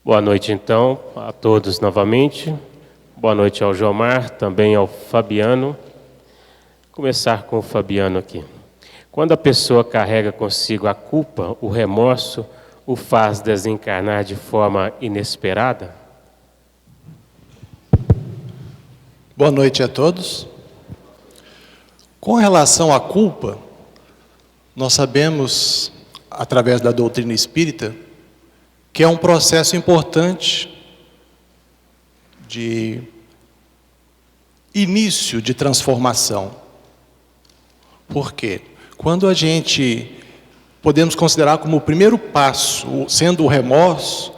Boa noite, então, a todos novamente. Boa noite ao Jomar, também ao Fabiano. Começar com o Fabiano aqui. Quando a pessoa carrega consigo a culpa, o remorso, o faz desencarnar de forma inesperada? Boa noite a todos. Com relação à culpa, nós sabemos, através da doutrina espírita, que é um processo importante de início de transformação. Por quê? Quando a gente podemos considerar como o primeiro passo, sendo o remorso,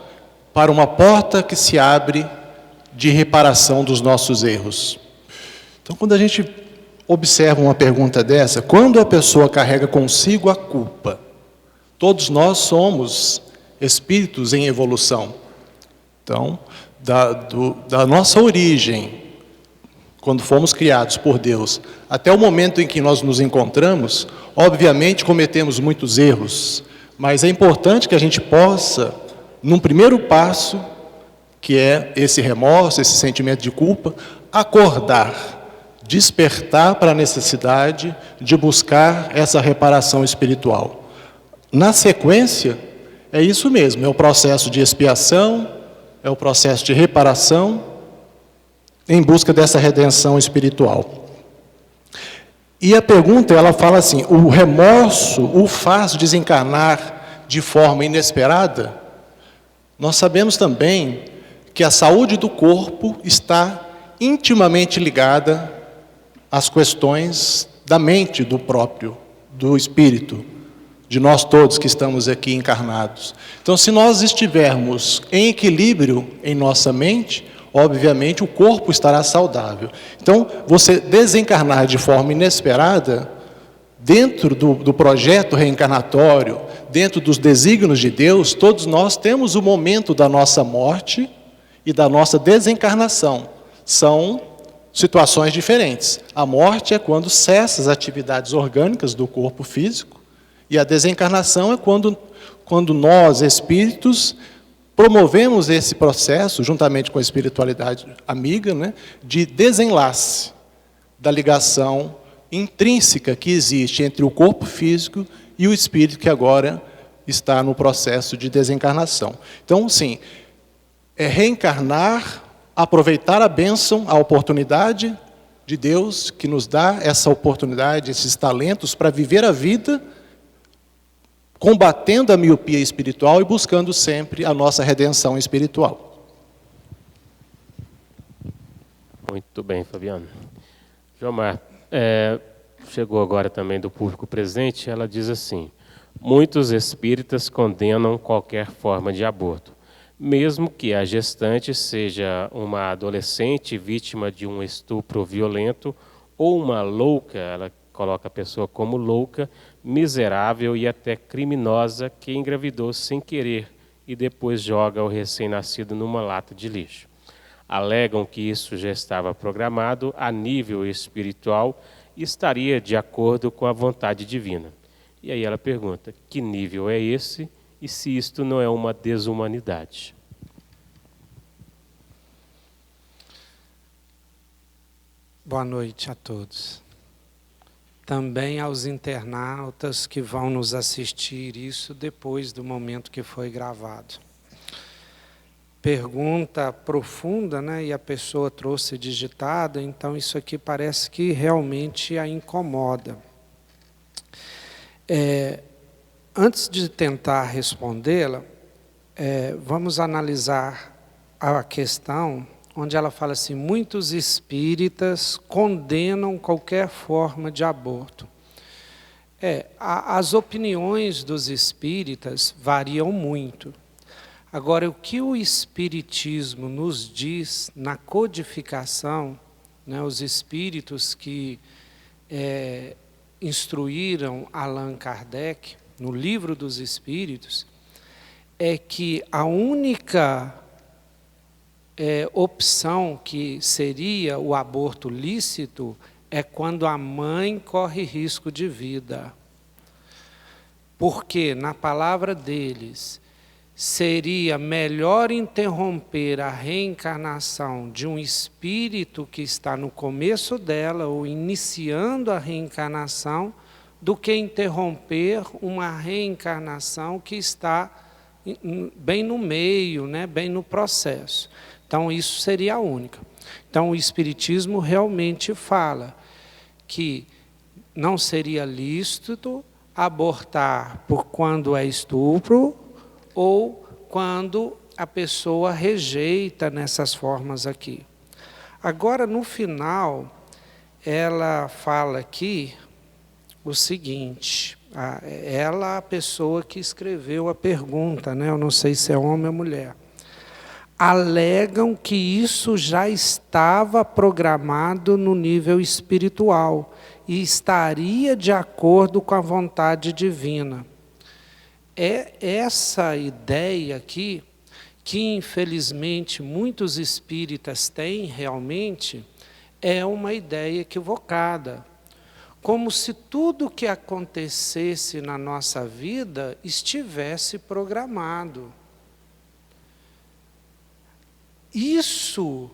para uma porta que se abre de reparação dos nossos erros. Então, quando a gente observa uma pergunta dessa, quando a pessoa carrega consigo a culpa, todos nós somos espíritos em evolução. Então, da nossa origem, quando fomos criados por Deus, até o momento em que nós nos encontramos, obviamente cometemos muitos erros, mas é importante que a gente possa, num primeiro passo, que é esse remorso, esse sentimento de culpa, acordar, despertar para a necessidade de buscar essa reparação espiritual. Na sequência, é isso mesmo, é o processo de expiação, é o processo de reparação, em busca dessa redenção espiritual. E a pergunta, ela fala assim, o remorso o faz desencarnar de forma inesperada? Nós sabemos também que a saúde do corpo está intimamente ligada às questões da mente do espírito, de nós todos que estamos aqui encarnados. Então, se nós estivermos em equilíbrio em nossa mente, obviamente o corpo estará saudável. Então, você desencarnar de forma inesperada, dentro do projeto reencarnatório, dentro dos desígnios de Deus, todos nós temos o momento da nossa morte e da nossa desencarnação. São situações diferentes. A morte é quando cessam as atividades orgânicas do corpo físico, e a desencarnação é quando nós, espíritos, promovemos esse processo, juntamente com a espiritualidade amiga, né, de desenlace da ligação intrínseca que existe entre o corpo físico e o espírito que agora está no processo de desencarnação. Então, sim, é reencarnar, aproveitar a bênção, a oportunidade de Deus que nos dá essa oportunidade, esses talentos para viver a vida, combatendo a miopia espiritual e buscando sempre a nossa redenção espiritual. Muito bem, Fabiano. Jomar, chegou agora também do público presente, ela diz assim, muitos espíritas condenam qualquer forma de aborto, mesmo que a gestante seja uma adolescente vítima de um estupro violento ou uma louca, ela coloca a pessoa como louca, miserável e até criminosa que engravidou sem querer e depois joga o recém-nascido numa lata de lixo. Alegam que isso já estava programado a nível espiritual e estaria de acordo com a vontade divina. E aí ela pergunta, que nível é esse e se isto não é uma desumanidade? Boa noite a todos. Também aos internautas que vão nos assistir isso depois do momento que foi gravado. Pergunta profunda, né? E a pessoa trouxe digitada, então isso aqui parece que realmente a incomoda. Antes de tentar respondê-la, vamos analisar a questão onde ela fala assim, muitos espíritas condenam qualquer forma de aborto. As opiniões dos espíritas variam muito. Agora, o que o espiritismo nos diz na codificação, né, os espíritos que instruíram Allan Kardec, no Livro dos Espíritos, é que a única opção que seria o aborto lícito é quando a mãe corre risco de vida. Porque, na palavra deles, seria melhor interromper a reencarnação de um espírito que está no começo dela, ou iniciando a reencarnação, do que interromper uma reencarnação que está bem no meio, né, bem no processo. Então, isso seria a única. Então, o Espiritismo realmente fala que não seria lícito abortar por quando é estupro, ou quando a pessoa rejeita nessas formas aqui. Agora, no final, ela fala aqui o seguinte, ela, a pessoa que escreveu a pergunta, né? Eu não sei se é homem ou mulher, alegam que isso já estava programado no nível espiritual e estaria de acordo com a vontade divina. É essa ideia aqui, que infelizmente muitos espíritas têm realmente, é uma ideia equivocada. Como se tudo que acontecesse na nossa vida estivesse programado. Isso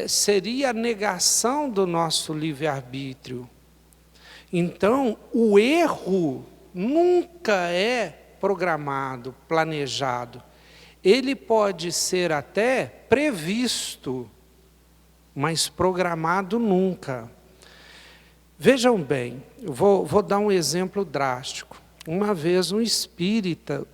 seria a negação do nosso livre-arbítrio. Então, o erro nunca é programado, planejado. Ele pode ser até previsto, mas programado nunca. Vejam bem, eu vou dar um exemplo drástico. Uma vez um espírito,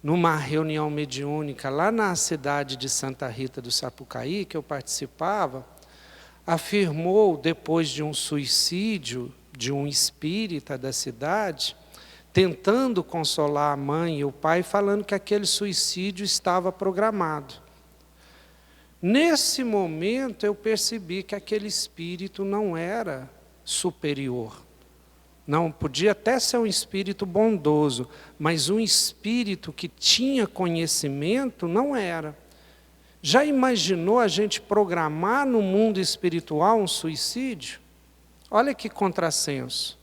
numa reunião mediúnica lá na cidade de Santa Rita do Sapucaí, que eu participava, afirmou, depois de um suicídio de um espírita da cidade, tentando consolar a mãe e o pai, falando que aquele suicídio estava programado. Nesse momento, eu percebi que aquele espírito não era superior. Não, podia até ser um espírito bondoso, mas um espírito que tinha conhecimento não era. Já imaginou a gente programar no mundo espiritual um suicídio? Olha que contrassenso.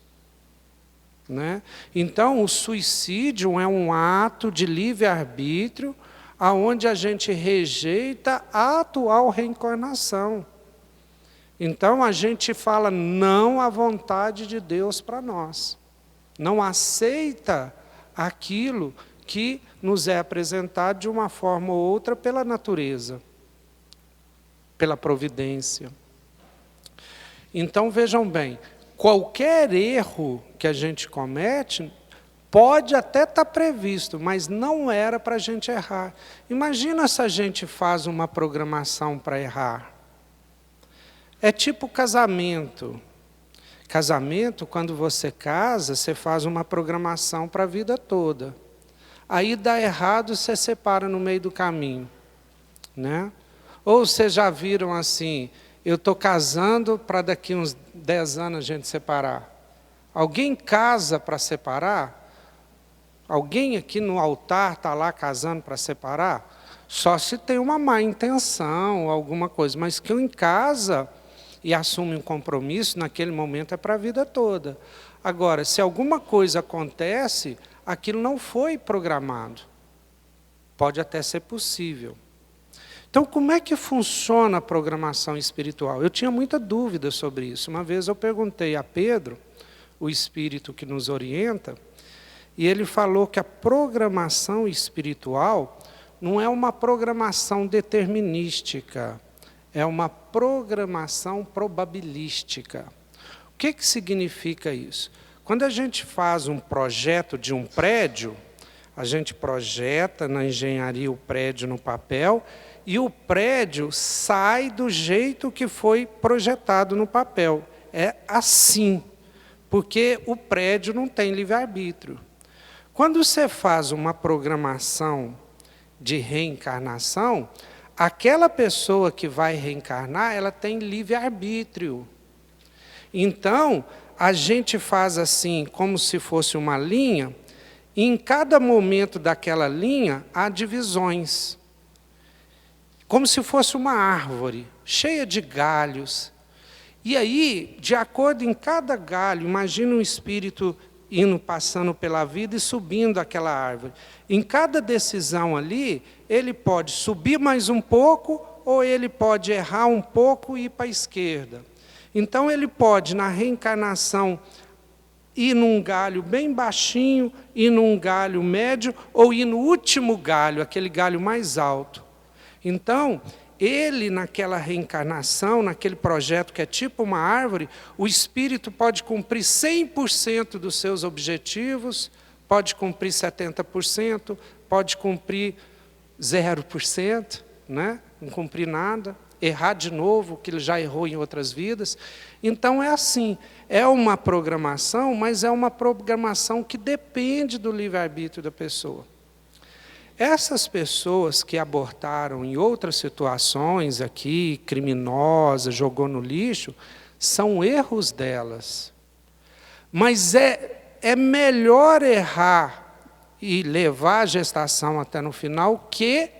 Né? Então, o suicídio é um ato de livre-arbítrio, aonde a gente rejeita a atual reencarnação. Então, a gente fala não à vontade de Deus para nós. Não aceita aquilo que nos é apresentado de uma forma ou outra pela natureza, pela providência. Então, vejam bem, qualquer erro que a gente comete pode até estar previsto, mas não era para a gente errar. Imagina se a gente faz uma programação para errar. É tipo casamento. Casamento, quando você casa, você faz uma programação para a vida toda. Aí dá errado, você separa no meio do caminho. Né? Ou vocês já viram assim, eu estou casando para daqui uns 10 anos a gente separar. Alguém casa para separar? Alguém aqui no altar está lá casando para separar? Só se tem uma má intenção, alguma coisa. Mas quem casa e assume um compromisso, naquele momento é para a vida toda. Agora, se alguma coisa acontece, aquilo não foi programado. Pode até ser possível. Então, como é que funciona a programação espiritual? Eu tinha muita dúvida sobre isso. Uma vez eu perguntei a Pedro, o espírito que nos orienta, e ele falou que a programação espiritual não é uma programação determinística, é uma programação probabilística. O que significa isso? Quando a gente faz um projeto de um prédio, a gente projeta na engenharia o prédio no papel, e o prédio sai do jeito que foi projetado no papel. É assim, porque o prédio não tem livre-arbítrio. Quando você faz uma programação de reencarnação, aquela pessoa que vai reencarnar, ela tem livre-arbítrio. Então, a gente faz assim, como se fosse uma linha, e em cada momento daquela linha há divisões. Como se fosse uma árvore, cheia de galhos. E aí, de acordo em cada galho, imagina um espírito indo, passando pela vida e subindo aquela árvore. Em cada decisão ali, ele pode subir mais um pouco, ou ele pode errar um pouco e ir para a esquerda. Então ele pode, na reencarnação, ir num galho bem baixinho, ir num galho médio, ou ir no último galho, aquele galho mais alto. Então, ele, naquela reencarnação, naquele projeto que é tipo uma árvore, o espírito pode cumprir 100% dos seus objetivos, pode cumprir 70%, pode cumprir 0%, né? Não cumprir nada, errar de novo, que ele já errou em outras vidas. Então é assim, é uma programação, mas é uma programação que depende do livre-arbítrio da pessoa. Essas pessoas que abortaram em outras situações aqui, criminosas, jogou no lixo, são erros delas. Mas é melhor errar e levar a gestação até no final que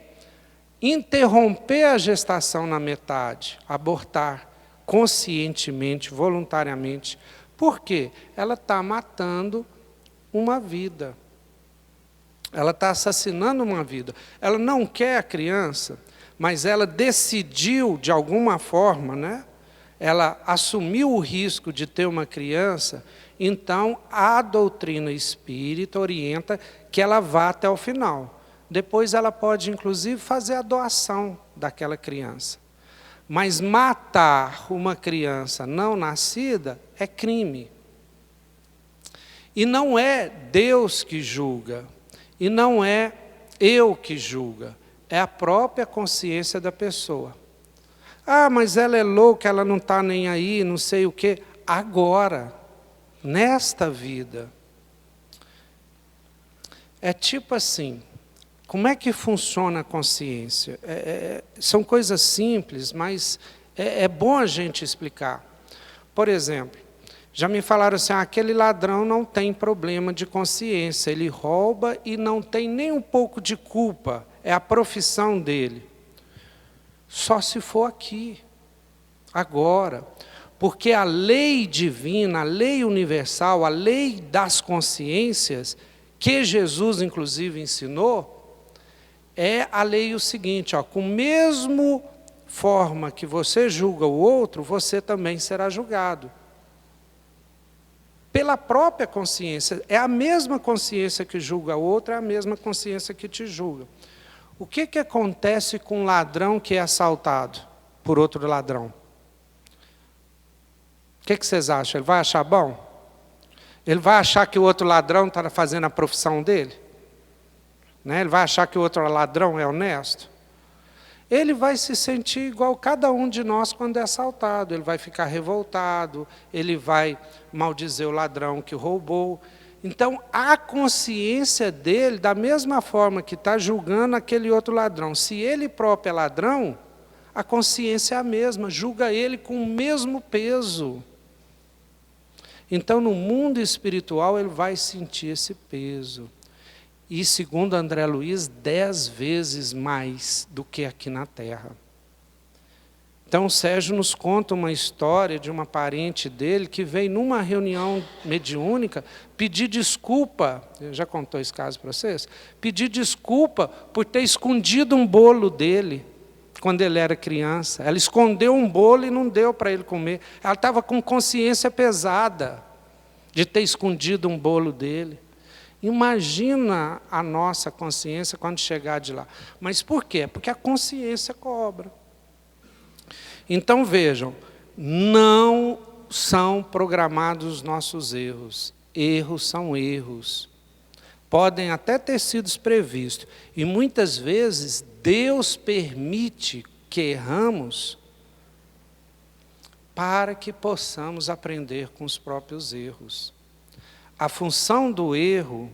interromper a gestação na metade, abortar conscientemente, voluntariamente. Por quê? Ela está matando uma vida. Ela está assassinando uma vida. Ela não quer a criança, mas ela decidiu, de alguma forma, né? Ela assumiu o risco de ter uma criança, então a doutrina espírita orienta que ela vá até o final. Depois ela pode, inclusive, fazer a doação daquela criança. Mas matar uma criança não nascida é crime. E não é Deus que julga. E não é eu que julga. É a própria consciência da pessoa. Ah, mas ela é louca, ela não está nem aí, não sei o quê. Agora, nesta vida. É tipo assim. Como é que funciona a consciência? São coisas simples, mas é bom a gente explicar. Por exemplo, já me falaram assim, aquele ladrão não tem problema de consciência, ele rouba e não tem nem um pouco de culpa, é a profissão dele. Só se for aqui, agora. Porque a lei divina, a lei universal, a lei das consciências, que Jesus inclusive ensinou, é a lei o seguinte, com a mesma forma que você julga o outro, você também será julgado. Pela própria consciência, é a mesma consciência que julga o outro, é a mesma consciência que te julga. O que acontece com um ladrão que é assaltado por outro ladrão? O que vocês acham? Ele vai achar bom? Ele vai achar que o outro ladrão está fazendo a profissão dele? Né? Ele vai achar que o outro ladrão é honesto? Ele vai se sentir igual cada um de nós quando é assaltado. Ele vai ficar revoltado, ele vai maldizer o ladrão que roubou. Então, a consciência dele, da mesma forma que está julgando aquele outro ladrão, se ele próprio é ladrão, a consciência é a mesma, julga ele com o mesmo peso. Então, no mundo espiritual, ele vai sentir esse peso. E, segundo André Luiz, 10 vezes mais do que aqui na Terra. Então, o Sérgio nos conta uma história de uma parente dele que veio numa reunião mediúnica pedir desculpa, já contou esse caso para vocês? Pedir desculpa por ter escondido um bolo dele quando ele era criança. Ela escondeu um bolo e não deu para ele comer. Ela estava com consciência pesada de ter escondido um bolo dele. Imagina a nossa consciência quando chegar de lá. Mas por quê? Porque a consciência cobra. Então vejam, não são programados os nossos erros. Erros são erros. Podem até ter sido previstos. E muitas vezes Deus permite que erramos para que possamos aprender com os próprios erros. A função do erro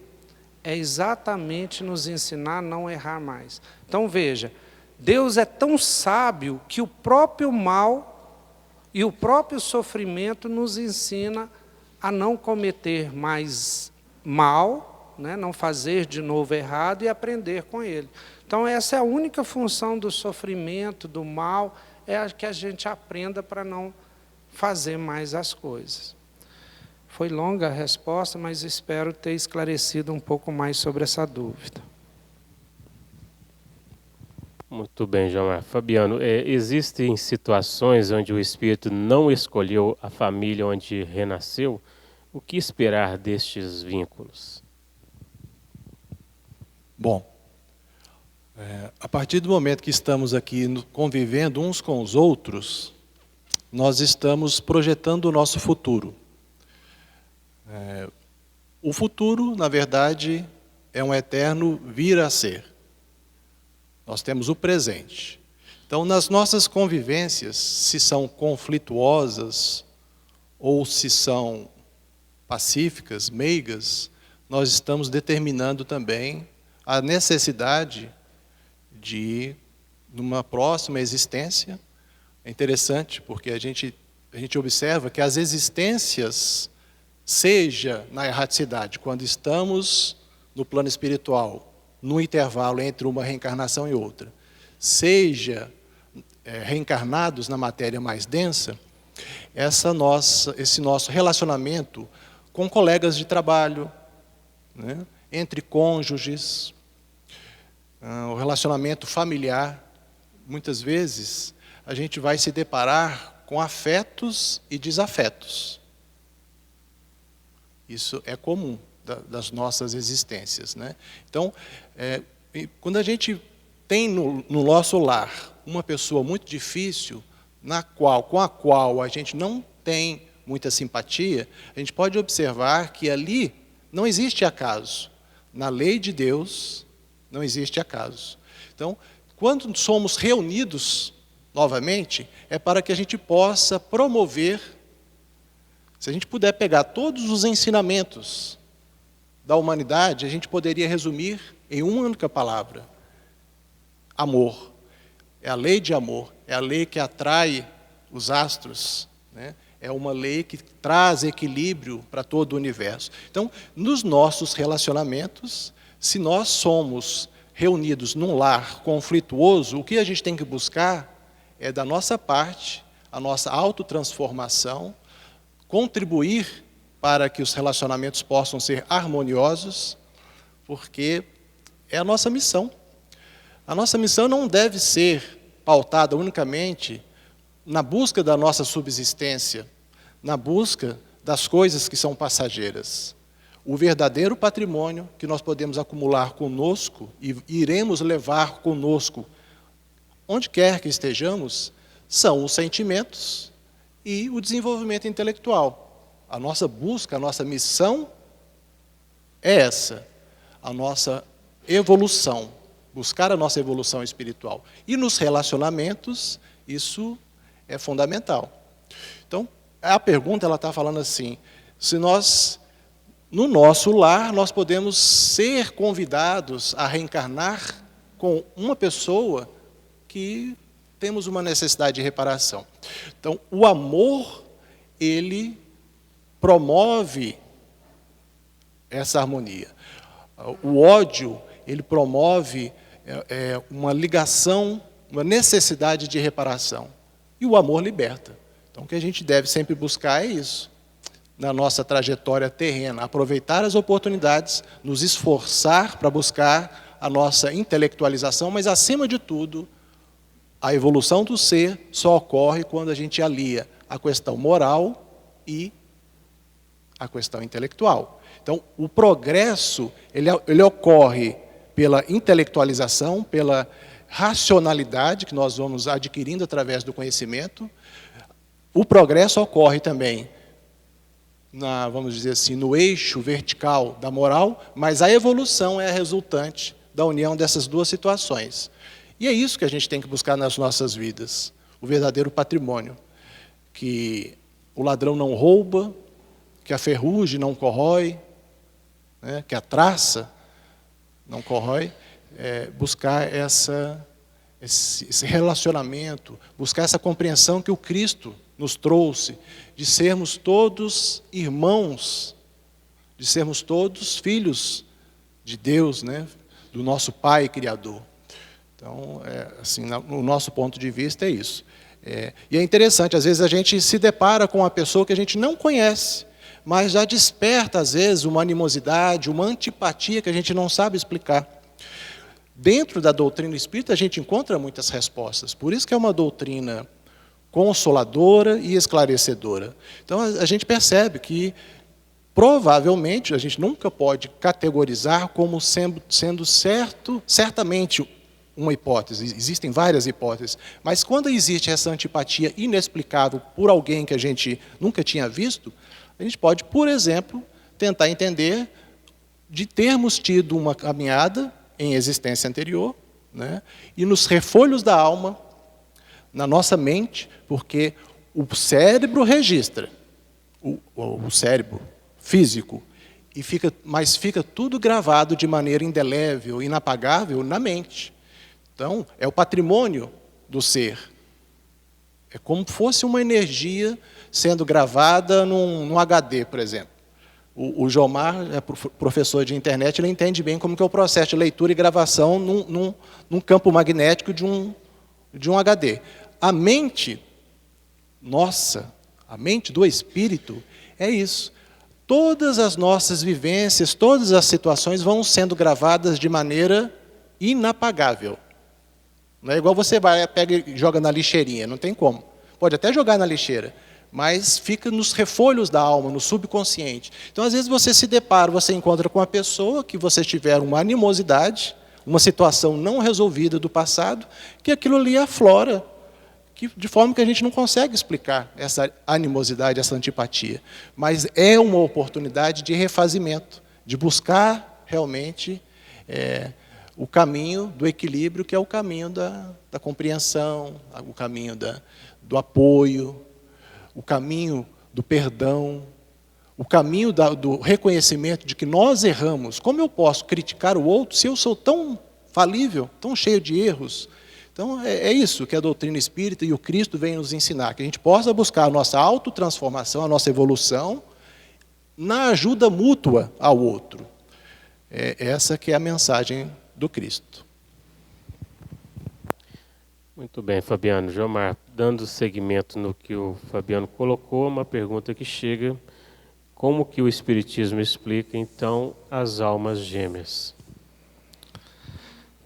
é exatamente nos ensinar a não errar mais. Então veja, Deus é tão sábio que o próprio mal e o próprio sofrimento nos ensina a não cometer mais mal, né, não fazer de novo errado e aprender com ele. Então essa é a única função do sofrimento, do mal, é que a gente aprenda para não fazer mais as coisas. Foi longa a resposta, mas espero ter esclarecido um pouco mais sobre essa dúvida. Muito bem, João. Fabiano, existem situações onde o espírito não escolheu a família onde renasceu? O que esperar destes vínculos? Bom, a partir do momento que estamos aqui convivendo uns com os outros, nós estamos projetando o nosso futuro. O futuro, na verdade, é um eterno vir a ser. Nós temos o presente. Então, nas nossas convivências, se são conflituosas ou se são pacíficas, meigas, nós estamos determinando também a necessidade de, numa próxima existência. É interessante, porque a gente observa que as existências, seja na erraticidade, quando estamos no plano espiritual, no intervalo entre uma reencarnação e outra, seja reencarnados na matéria mais densa, esse nosso relacionamento com colegas de trabalho, né, entre cônjuges, o relacionamento familiar, muitas vezes a gente vai se deparar com afetos e desafetos. Isso é comum das nossas existências, né? Então, quando a gente tem no nosso lar uma pessoa muito difícil, com a qual a gente não tem muita simpatia, a gente pode observar que ali não existe acaso. Na lei de Deus, não existe acaso. Então, quando somos reunidos novamente, é para que a gente possa promover. Se a gente puder pegar todos os ensinamentos da humanidade, a gente poderia resumir em uma única palavra: amor. É a lei de amor, é a lei que atrai os astros, né? É uma lei que traz equilíbrio para todo o universo. Então, nos nossos relacionamentos, se nós somos reunidos num lar conflituoso, o que a gente tem que buscar é, da nossa parte, a nossa autotransformação, contribuir para que os relacionamentos possam ser harmoniosos, porque é a nossa missão. A nossa missão não deve ser pautada unicamente na busca da nossa subsistência, na busca das coisas que são passageiras. O verdadeiro patrimônio que nós podemos acumular conosco e iremos levar conosco, onde quer que estejamos, são os sentimentos e o desenvolvimento intelectual. A nossa busca, a nossa missão é essa, a nossa evolução, buscar a nossa evolução espiritual. E nos relacionamentos, isso é fundamental. Então, a pergunta ela está falando assim, se nós, no nosso lar, nós podemos ser convidados a reencarnar com uma pessoa que temos uma necessidade de reparação. Então, o amor, ele promove essa harmonia. O ódio, ele promove uma ligação, uma necessidade de reparação. E o amor liberta. Então, o que a gente deve sempre buscar é isso. Na nossa trajetória terrena, aproveitar as oportunidades, nos esforçar para buscar a nossa intelectualização, mas, acima de tudo, a evolução do ser só ocorre quando a gente alia a questão moral e a questão intelectual. Então, o progresso, ele ocorre pela intelectualização, pela racionalidade que nós vamos adquirindo através do conhecimento. O progresso ocorre também, vamos dizer assim, no eixo vertical da moral, mas a evolução é a resultante da união dessas duas situações. E é isso que a gente tem que buscar nas nossas vidas, o verdadeiro patrimônio, que o ladrão não rouba, que a ferrugem não corrói, né, que a traça não corrói, buscar esse relacionamento, buscar essa compreensão que o Cristo nos trouxe, de sermos todos irmãos, de sermos todos filhos de Deus, né, do nosso Pai Criador. Então, assim, no nosso ponto de vista é isso. E é interessante, às vezes a gente se depara com uma pessoa que a gente não conhece, mas já desperta, às vezes, uma animosidade, uma antipatia que a gente não sabe explicar. Dentro da doutrina espírita, a gente encontra muitas respostas. Por isso que é uma doutrina consoladora e esclarecedora. Então, a gente percebe que, provavelmente, a gente nunca pode categorizar como sendo certamente uma hipótese. Existem várias hipóteses. Mas quando existe essa antipatia inexplicável por alguém que a gente nunca tinha visto, a gente pode, por exemplo, tentar entender de termos tido uma caminhada em existência anterior, né? E nos refolhos da alma, na nossa mente, porque o cérebro registra, o cérebro físico, mas fica tudo gravado de maneira indelével, inapagável na mente. Então, é o patrimônio do ser. É como se fosse uma energia sendo gravada num HD, por exemplo. O Jomar é professor de internet, ele entende bem como que é o processo de leitura e gravação num campo magnético de um HD. A mente nossa, a mente do espírito, é isso. Todas as nossas vivências, todas as situações vão sendo gravadas de maneira inapagável. Não é igual você pega e joga na lixeirinha, não tem como. Pode até jogar na lixeira, mas fica nos refolhos da alma, no subconsciente. Então, às vezes, você se depara, você encontra com uma pessoa que você tiver uma animosidade, uma situação não resolvida do passado, que aquilo ali aflora, de forma que a gente não consegue explicar essa animosidade, essa antipatia. Mas é uma oportunidade de refazimento, de buscar realmente o caminho do equilíbrio, que é o caminho da compreensão, o caminho do apoio, o caminho do perdão, o caminho do reconhecimento de que nós erramos. Como eu posso criticar o outro se eu sou tão falível, tão cheio de erros? Então, é isso que a doutrina espírita e o Cristo vem nos ensinar, que a gente possa buscar a nossa autotransformação, a nossa evolução, na ajuda mútua ao outro. Essa que é a mensagem do Cristo. Muito bem, Fabiano. Jomar, dando seguimento no que o Fabiano colocou, uma pergunta que chega: como que o Espiritismo explica, então, as almas gêmeas?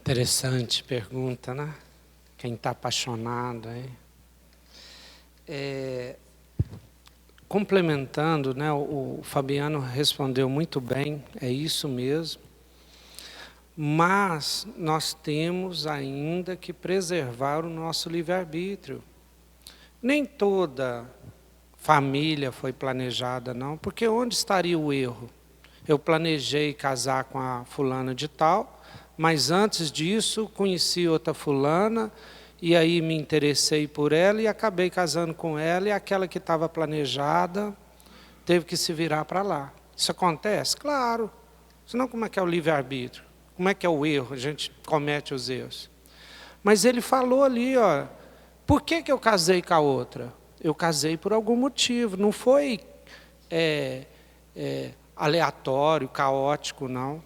Interessante pergunta, né? Quem está apaixonado, hein? Complementando, né, o Fabiano respondeu muito bem, é isso mesmo. Mas nós temos ainda que preservar o nosso livre-arbítrio. Nem toda família foi planejada, não, porque onde estaria o erro? Eu planejei casar com a fulana de tal, mas antes disso conheci outra fulana, e aí me interessei por ela e acabei casando com ela, e aquela que estava planejada teve que se virar para lá. Isso acontece? Claro. Senão como é que é o livre-arbítrio? Como é que é o erro? A gente comete os erros. Mas ele falou ali, ó, por que eu casei com a outra? Eu casei por algum motivo, não foi aleatório, caótico, não.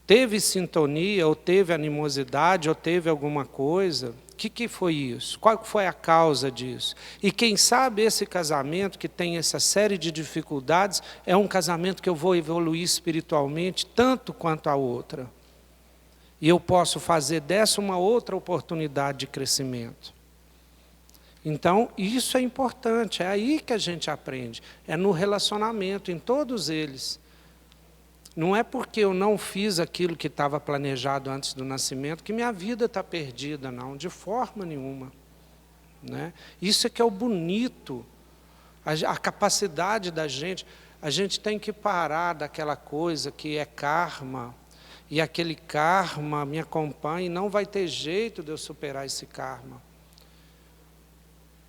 Teve sintonia, ou teve animosidade, ou teve alguma coisa. O que foi isso? Qual foi a causa disso? E quem sabe esse casamento, que tem essa série de dificuldades, é um casamento que eu vou evoluir espiritualmente tanto quanto a outra. E eu posso fazer dessa uma outra oportunidade de crescimento. Então, isso é importante, é aí que a gente aprende. É no relacionamento, em todos eles. Não é porque eu não fiz aquilo que estava planejado antes do nascimento que minha vida está perdida, não, de forma nenhuma. Né? Isso é que é o bonito, a capacidade da gente. A gente tem que parar daquela coisa que é karma, e aquele karma me acompanha e não vai ter jeito de eu superar esse karma.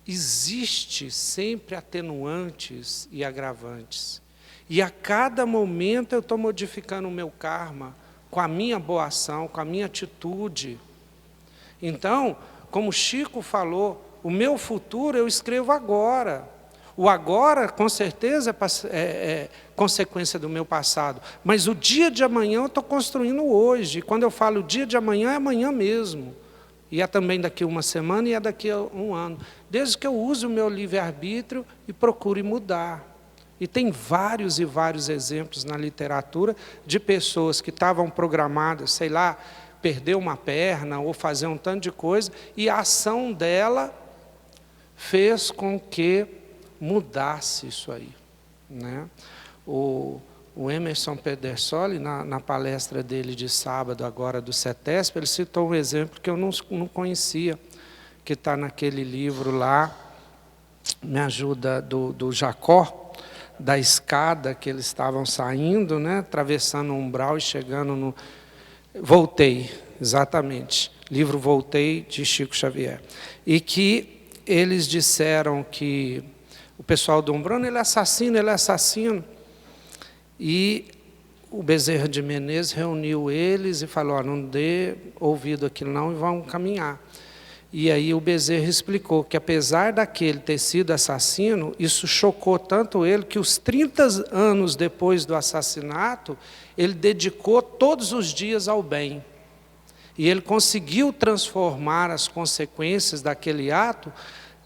Existe sempre atenuantes e agravantes. E a cada momento eu estou modificando o meu karma com a minha boa ação, com a minha atitude. Então, como Chico falou, o meu futuro eu escrevo agora. O agora, com certeza, é consequência do meu passado. Mas o dia de amanhã eu estou construindo hoje. E quando eu falo o dia de amanhã, é amanhã mesmo. E é também daqui a uma semana e é daqui a um ano. Desde que eu use o meu livre-arbítrio e procure mudar. E tem vários e vários exemplos na literatura de pessoas que estavam programadas, sei lá, perder uma perna ou fazer um tanto de coisa, e a ação dela fez com que mudasse isso aí, né? O Emerson Pedersoli, na palestra dele de sábado, agora do CETESP, ele citou um exemplo que eu não conhecia, que está naquele livro lá, Me Ajuda, do Jacó, da escada que eles estavam saindo, né, atravessando o umbral e chegando no... Voltei, exatamente. Livro Voltei, de Chico Xavier. E que eles disseram que o pessoal do Umbrano, ele é assassino, ele é assassino. E o Bezerra de Menezes reuniu eles e falou, ó, não dê ouvido àquilo não e vão caminhar. E aí o Bezerra explicou que, apesar daquele ter sido assassino, isso chocou tanto ele que os 30 anos depois do assassinato, ele dedicou todos os dias ao bem. E ele conseguiu transformar as consequências daquele ato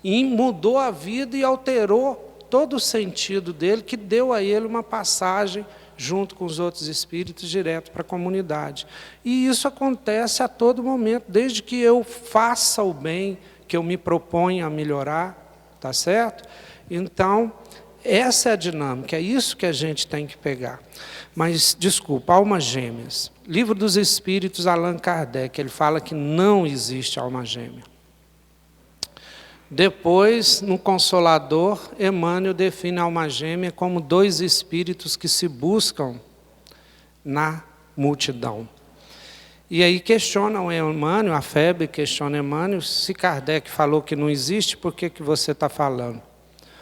e mudou a vida e alterou todo o sentido dele, que deu a ele uma passagem junto com os outros espíritos, direto para a comunidade. E isso acontece a todo momento, desde que eu faça o bem, que eu me proponha a melhorar, tá certo? Então, essa é a dinâmica, é isso que a gente tem que pegar. Mas, desculpa, almas gêmeas. Livro dos Espíritos, Allan Kardec, ele fala que não existe alma gêmea. Depois, no Consolador, Emmanuel define a alma gêmea como 2 espíritos que se buscam na multidão. E aí questionam Emmanuel, a FEB questiona Emmanuel, se Kardec falou que não existe, por que você está falando?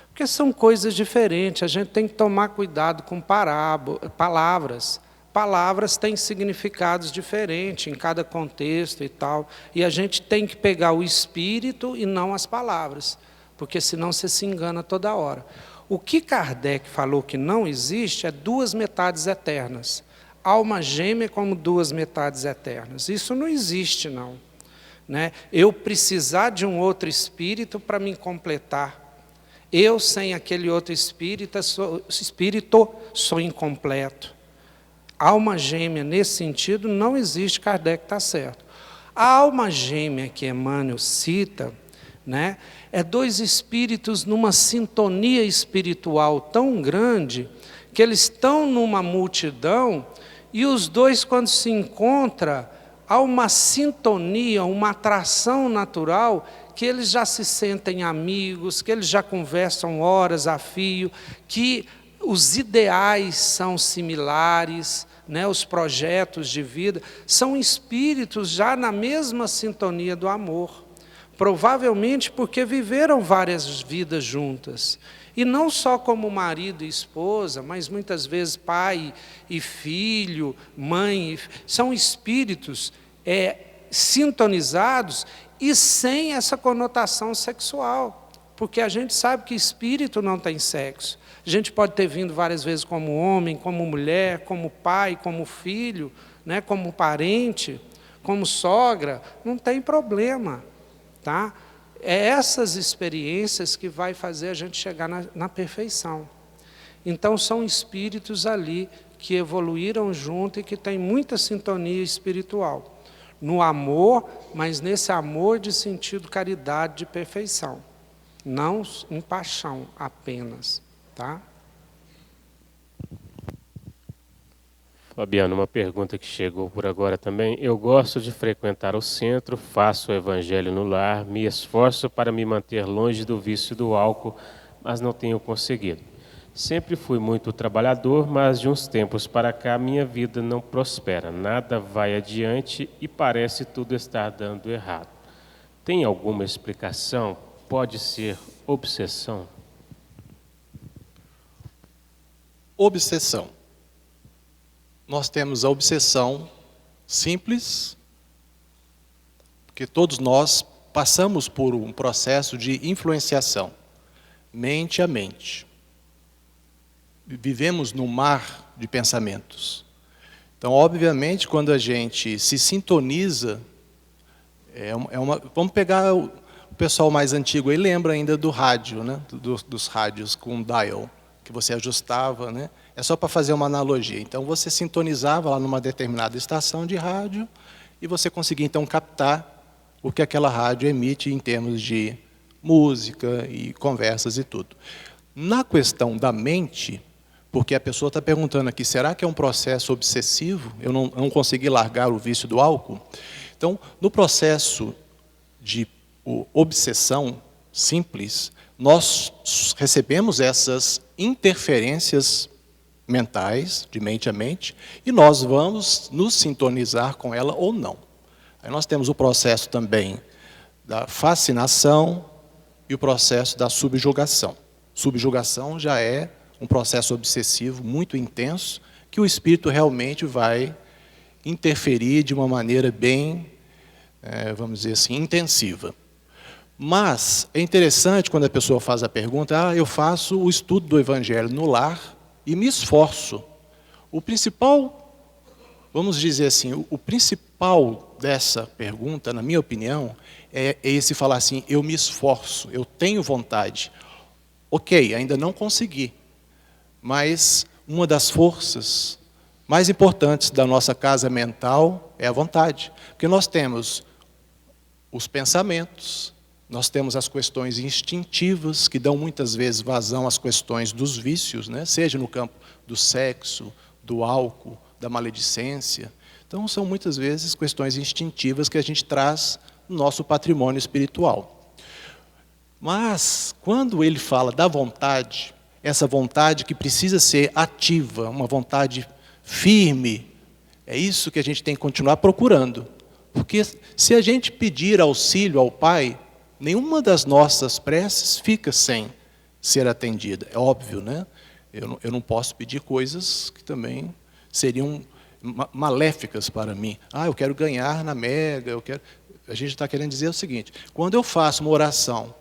Porque são coisas diferentes, a gente tem que tomar cuidado com palavras. Palavras têm significados diferentes em cada contexto e tal. E a gente tem que pegar o espírito e não as palavras, porque senão você se engana toda hora. O que Kardec falou que não existe é 2 metades eternas. Alma gêmea como 2 metades eternas. Isso não existe, não. Né? Eu precisar de um outro espírito para me completar. Eu, sem aquele outro espírito, sou incompleto. Alma gêmea, nesse sentido, não existe, Kardec está certo. A alma gêmea que Emmanuel cita, né, é 2 espíritos numa sintonia espiritual tão grande, que eles estão numa multidão, e os 2, quando se encontram, há uma sintonia, uma atração natural, que eles já se sentem amigos, que eles já conversam horas a fio, que os ideais são similares, né, os projetos de vida, são espíritos já na mesma sintonia do amor. Provavelmente porque viveram várias vidas juntas. E não só como marido e esposa, mas muitas vezes pai e filho, mãe. São espíritos sintonizados e sem essa conotação sexual. Porque a gente sabe que espírito não tem sexo. A gente pode ter vindo várias vezes como homem, como mulher, como pai, como filho, né, como parente, como sogra, não tem problema, tá? É essas experiências que vai fazer a gente chegar na perfeição. Então, são espíritos ali que evoluíram junto e que têm muita sintonia espiritual. No amor, mas nesse amor de sentido caridade, de perfeição. Não em paixão apenas. Tá? Fabiano, uma pergunta que chegou por agora também. Eu gosto de frequentar o centro, faço o evangelho no lar, me esforço para me manter longe do vício do álcool, mas não tenho conseguido. Sempre fui muito trabalhador, mas de uns tempos para cá minha vida não prospera, nada vai adiante e parece tudo estar dando errado. Tem alguma explicação? Pode ser obsessão? Obsessão. Nós temos a obsessão simples, porque todos nós passamos por um processo de influenciação, mente a mente. Vivemos num mar de pensamentos. Então, obviamente, quando a gente se sintoniza, vamos pegar o pessoal mais antigo aí, lembra ainda do rádio, né? Dos rádios com dial. que você ajustava, né? É só para fazer uma analogia. Então, você sintonizava lá numa determinada estação de rádio e você conseguia, então, captar o que aquela rádio emite em termos de música e conversas e tudo. Na questão da mente, porque a pessoa está perguntando aqui, será que é um processo obsessivo? Eu não consegui largar o vício do álcool? Então, no processo de obsessão simples, nós recebemos essas interferências mentais, de mente a mente, e nós vamos nos sintonizar com ela ou não. Aí nós temos o processo também da fascinação e o processo da subjugação. Subjugação já é um processo obsessivo muito intenso, que o espírito realmente vai interferir de uma maneira bem, vamos dizer assim, intensiva. Mas é interessante quando a pessoa faz a pergunta, eu faço o estudo do Evangelho no lar e me esforço. O principal, vamos dizer assim, o principal dessa pergunta, na minha opinião, é esse falar assim, eu me esforço, eu tenho vontade. Ok, ainda não consegui, mas uma das forças mais importantes da nossa casa mental é a vontade. Porque nós temos os pensamentos, nós temos as questões instintivas, que dão muitas vezes vazão às questões dos vícios, né? Seja no campo do sexo, do álcool, da maledicência. Então, são muitas vezes questões instintivas que a gente traz no nosso patrimônio espiritual. Mas, quando ele fala da vontade, essa vontade que precisa ser ativa, uma vontade firme, é isso que a gente tem que continuar procurando. Porque se a gente pedir auxílio ao Pai, nenhuma das nossas preces fica sem ser atendida. É óbvio, né? Eu não posso pedir coisas que também seriam maléficas para mim. Eu quero ganhar na Mega, eu quero... A gente está querendo dizer o seguinte, quando eu faço uma oração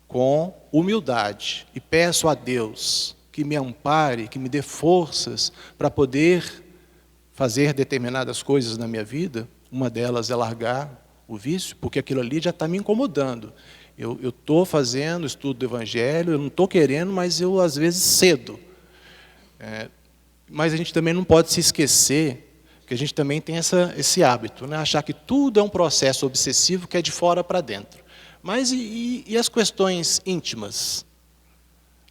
com humildade e peço a Deus que me ampare, que me dê forças para poder fazer determinadas coisas na minha vida, uma delas é largar o vício, porque aquilo ali já está me incomodando. Eu estou fazendo estudo do Evangelho, eu não estou querendo, mas eu às vezes cedo. Mas a gente também não pode se esquecer que a gente também tem esse hábito, né? Achar que tudo é um processo obsessivo que é de fora para dentro. Mas e as questões íntimas?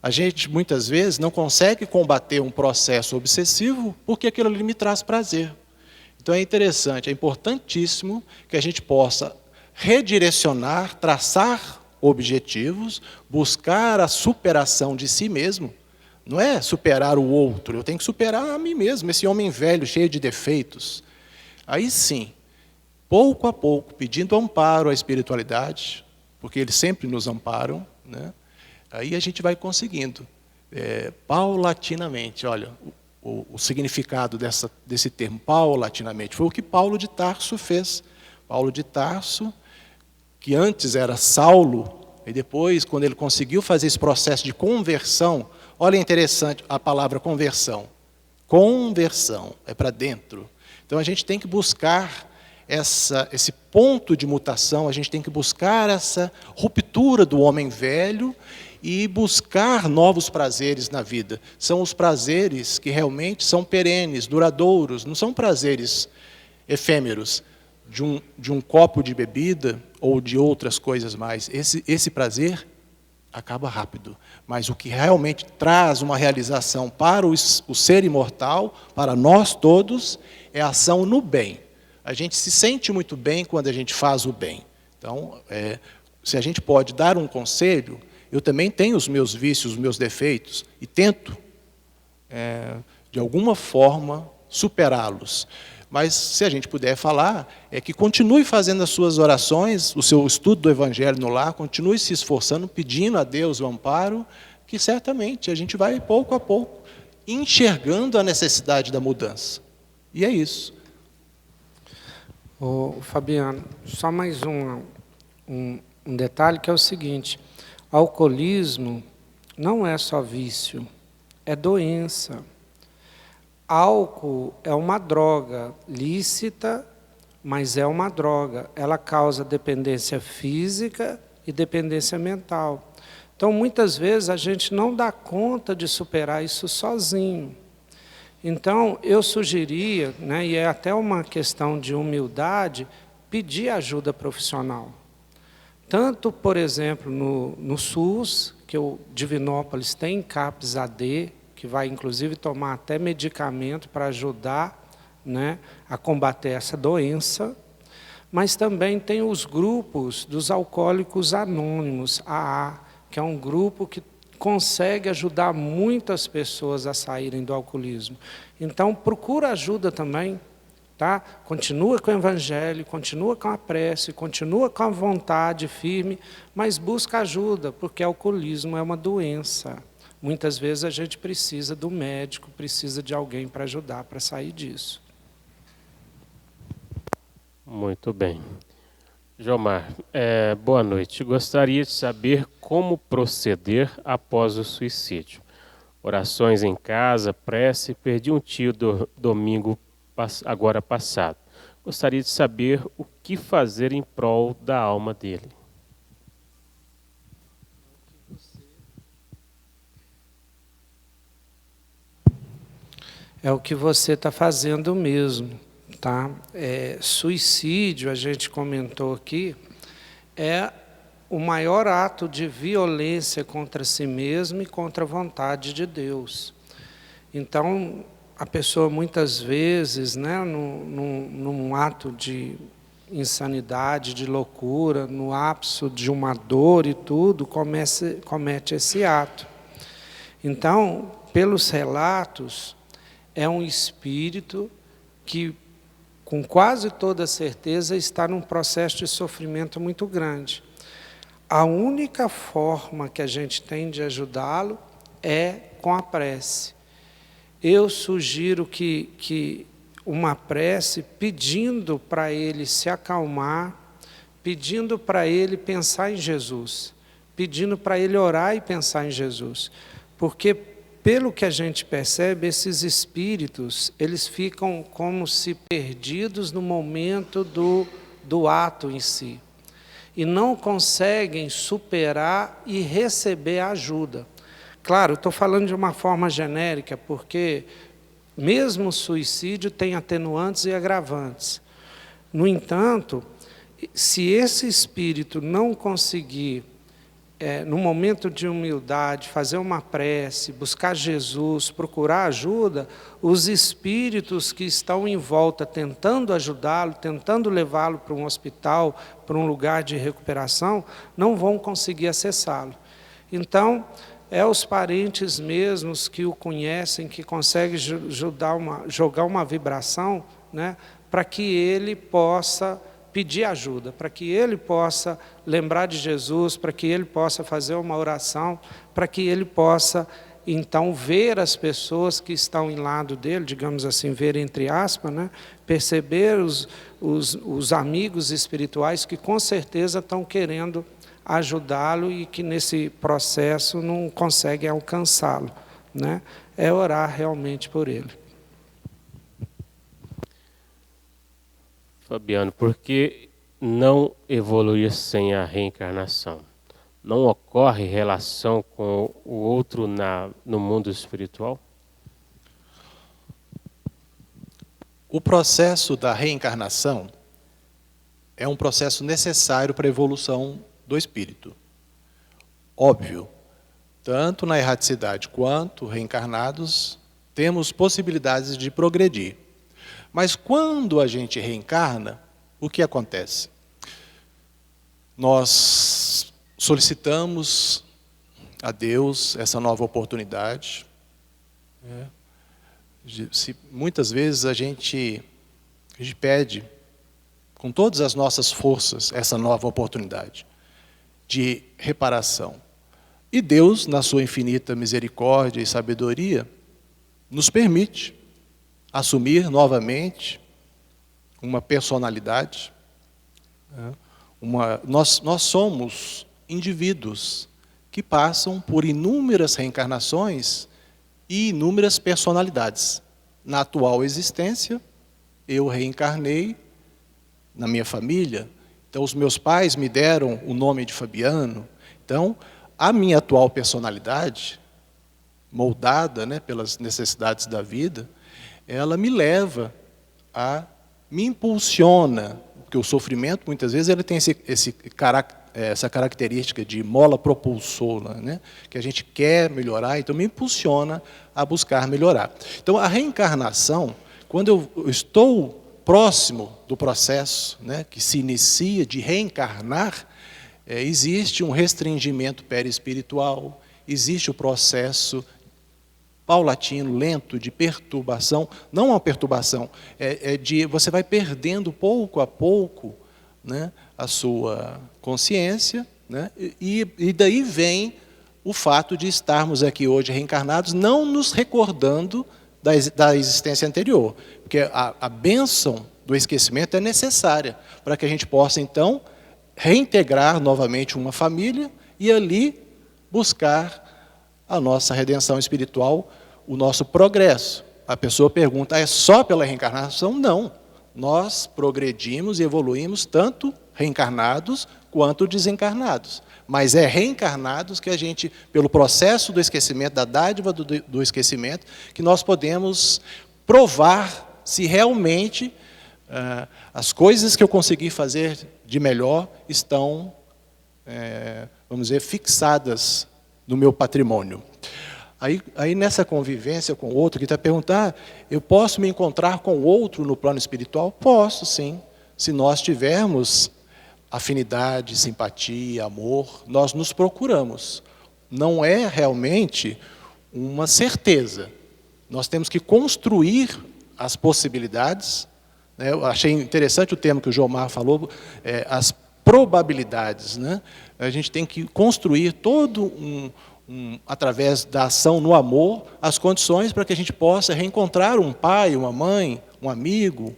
A gente, muitas vezes, não consegue combater um processo obsessivo porque aquilo ali me traz prazer. Então é interessante, é importantíssimo que a gente possa redirecionar, traçar objetivos, buscar a superação de si mesmo. Não é superar o outro, eu tenho que superar a mim mesmo, esse homem velho, cheio de defeitos. Aí sim, pouco a pouco, pedindo amparo à espiritualidade, porque eles sempre nos amparam, né? Aí a gente vai conseguindo, paulatinamente. Olha, o significado desse termo, paulatinamente, foi o que Paulo de Tarso fez. Paulo de Tarso, que antes era Saulo, e depois, quando ele conseguiu fazer esse processo de conversão, olha, interessante a palavra conversão. Conversão, é para dentro. Então a gente tem que buscar esse ponto de mutação, a gente tem que buscar essa ruptura do homem velho e buscar novos prazeres na vida. São os prazeres que realmente são perenes, duradouros, não são prazeres efêmeros de um copo de bebida ou de outras coisas mais. Esse prazer acaba rápido, mas o que realmente traz uma realização para o ser imortal, para nós todos, é a ação no bem. A gente se sente muito bem quando a gente faz o bem. Então, se a gente pode dar um conselho, eu também tenho os meus vícios, os meus defeitos, e tento, de alguma forma, superá-los. Mas, se a gente puder falar, é que continue fazendo as suas orações, o seu estudo do Evangelho no lar, continue se esforçando, pedindo a Deus o amparo, que certamente a gente vai, pouco a pouco, enxergando a necessidade da mudança. E é isso. Fabiano, só mais um detalhe, que é o seguinte: alcoolismo não é só vício, é doença. Álcool é uma droga lícita, mas é uma droga. Ela causa dependência física e dependência mental. Então, muitas vezes, a gente não dá conta de superar isso sozinho. Então, eu sugeria, né, e é até uma questão de humildade, pedir ajuda profissional. Tanto, por exemplo, no SUS, que o Divinópolis tem CAPS AD, que vai, inclusive, tomar até medicamento para ajudar, né, a combater essa doença, mas também tem os grupos dos alcoólicos anônimos, AA, que é um grupo que consegue ajudar muitas pessoas a saírem do alcoolismo. Então, procura ajuda também, tá? Continua com o evangelho, continua com a prece, continua com a vontade firme, mas busca ajuda, porque o alcoolismo é uma doença. Muitas vezes a gente precisa do médico, precisa de alguém para ajudar, para sair disso. Muito bem. Jomar, boa noite. Gostaria de saber como proceder após o suicídio. Orações em casa, prece. Perdi um tio domingo agora passado. Gostaria de saber o que fazer em prol da alma dele. É o que você está fazendo mesmo. Tá? Suicídio, a gente comentou aqui, é o maior ato de violência contra si mesmo e contra a vontade de Deus. Então, a pessoa muitas vezes, né, num ato de insanidade, de loucura, no ápice de uma dor e tudo, comete esse ato. Então, pelos relatos, é um espírito que, com quase toda certeza, está num processo de sofrimento muito grande. A única forma que a gente tem de ajudá-lo é com a prece. Eu sugiro que uma prece pedindo para ele se acalmar, pedindo para ele pensar em Jesus, pedindo para ele orar e pensar em Jesus. Porque, pelo que a gente percebe, esses espíritos, eles ficam como se perdidos no momento do ato em si. E não conseguem superar e receber ajuda. Claro, estou falando de uma forma genérica, porque mesmo o suicídio tem atenuantes e agravantes. No entanto, se esse espírito não conseguir, no momento de humildade, fazer uma prece, buscar Jesus, procurar ajuda, os espíritos que estão em volta tentando ajudá-lo, tentando levá-lo para um hospital, para um lugar de recuperação, não vão conseguir acessá-lo. Então, os parentes mesmos que o conhecem, que conseguem jogar uma vibração, né, para que ele possa pedir ajuda, para que ele possa lembrar de Jesus, para que ele possa fazer uma oração, para que ele possa, então, ver as pessoas que estão em lado dele, digamos assim, ver entre aspas, né? Perceber os amigos espirituais que com certeza estão querendo ajudá-lo e que nesse processo não conseguem alcançá-lo, né? É orar realmente por ele. Fabiano, por que não evoluir sem a reencarnação? Não ocorre relação com o outro no mundo espiritual? O processo da reencarnação é um processo necessário para a evolução do espírito. Óbvio, tanto na erraticidade quanto reencarnados, temos possibilidades de progredir. Mas quando a gente reencarna, o que acontece? Nós solicitamos a Deus essa nova oportunidade. Muitas vezes a gente pede, com todas as nossas forças, essa nova oportunidade de reparação. E Deus, na sua infinita misericórdia e sabedoria, nos permite assumir novamente uma personalidade. Nós somos indivíduos que passam por inúmeras reencarnações e inúmeras personalidades. Na atual existência, eu reencarnei na minha família. Então, os meus pais me deram o nome de Fabiano. Então, a minha atual personalidade, moldada, né, pelas necessidades da vida, ela me leva me impulsiona, porque o sofrimento, muitas vezes, ele tem essa característica de mola propulsora, né, que a gente quer melhorar, então me impulsiona a buscar melhorar. Então, a reencarnação, quando eu estou próximo do processo, né, que se inicia de reencarnar, existe um restringimento perispiritual, existe o processo paulatino, lento, de perturbação, não uma perturbação, você vai perdendo pouco a pouco, né, a sua consciência, né, e daí vem o fato de estarmos aqui hoje reencarnados, não nos recordando da existência anterior, porque a bênção do esquecimento é necessária para que a gente possa, então, reintegrar novamente uma família e ali buscar a nossa redenção espiritual, o nosso progresso. A pessoa pergunta, é só pela reencarnação? Não. Nós progredimos e evoluímos tanto reencarnados quanto desencarnados. Mas é reencarnados que a gente, pelo processo do esquecimento, da dádiva do esquecimento, que nós podemos provar se realmente as coisas que eu consegui fazer de melhor estão, vamos dizer, fixadas no meu patrimônio. Aí nessa convivência com o outro, que está perguntando, eu posso me encontrar com o outro no plano espiritual? Posso, sim. Se nós tivermos afinidade, simpatia, amor, nós nos procuramos. Não é realmente uma certeza. Nós temos que construir as possibilidades. Né? Eu achei interessante o termo que o Jomar falou, as probabilidades. Né? A gente tem que construir todo através da ação no amor, as condições para que a gente possa reencontrar um pai, uma mãe, um amigo.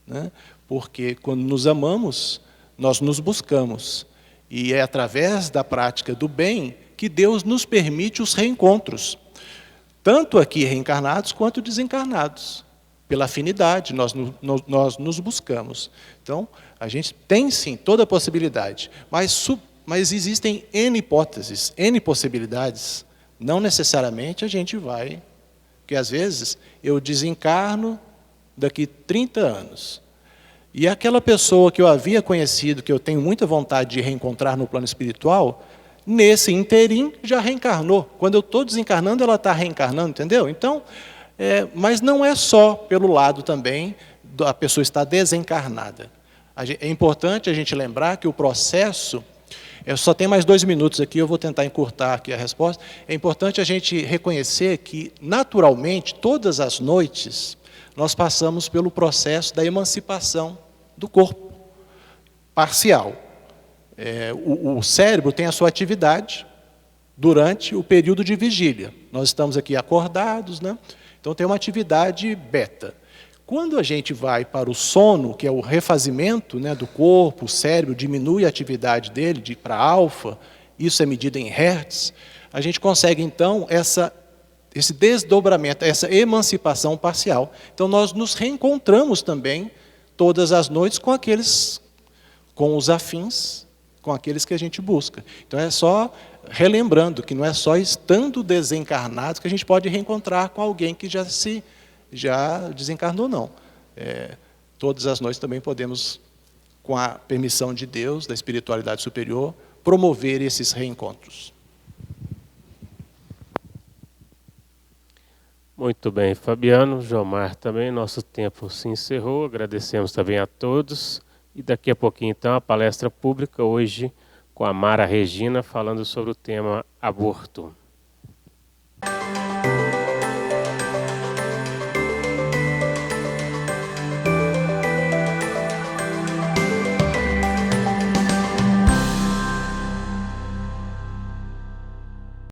Né? Porque quando nos amamos, nós nos buscamos. E é através da prática do bem que Deus nos permite os reencontros. Tanto aqui reencarnados quanto desencarnados. Pela afinidade, nós nos buscamos. Então, a gente tem sim toda a possibilidade. Mas existem N hipóteses, N possibilidades. Não necessariamente a gente vai. Porque às vezes eu desencarno daqui 30 anos. E aquela pessoa que eu havia conhecido, que eu tenho muita vontade de reencontrar no plano espiritual, nesse interim já reencarnou. Quando eu estou desencarnando, ela está reencarnando, entendeu? Então, mas não é só pelo lado também da pessoa estar desencarnada. É importante a gente lembrar que o processo, eu só tenho mais 2 minutos aqui, eu vou tentar encurtar aqui a resposta. É importante a gente reconhecer que, naturalmente, todas as noites, nós passamos pelo processo da emancipação do corpo, parcial. O cérebro tem a sua atividade durante o período de vigília. Nós estamos aqui acordados, né? Então tem uma atividade beta. Quando a gente vai para o sono, que é o refazimento, né, do corpo, o cérebro diminui a atividade dele para alfa, isso é medido em hertz, a gente consegue então esse desdobramento, essa emancipação parcial. Então nós nos reencontramos também todas as noites com os afins, com aqueles que a gente busca. Então é só relembrando que não é só estando desencarnados que a gente pode reencontrar com alguém que já desencarnou, não. Todas as noites também podemos, com a permissão de Deus, da espiritualidade superior, promover esses reencontros. Muito bem, Fabiano, Jomar também, nosso tempo se encerrou, agradecemos também a todos, e daqui a pouquinho então a palestra pública, hoje com a Mara Regina, falando sobre o tema aborto.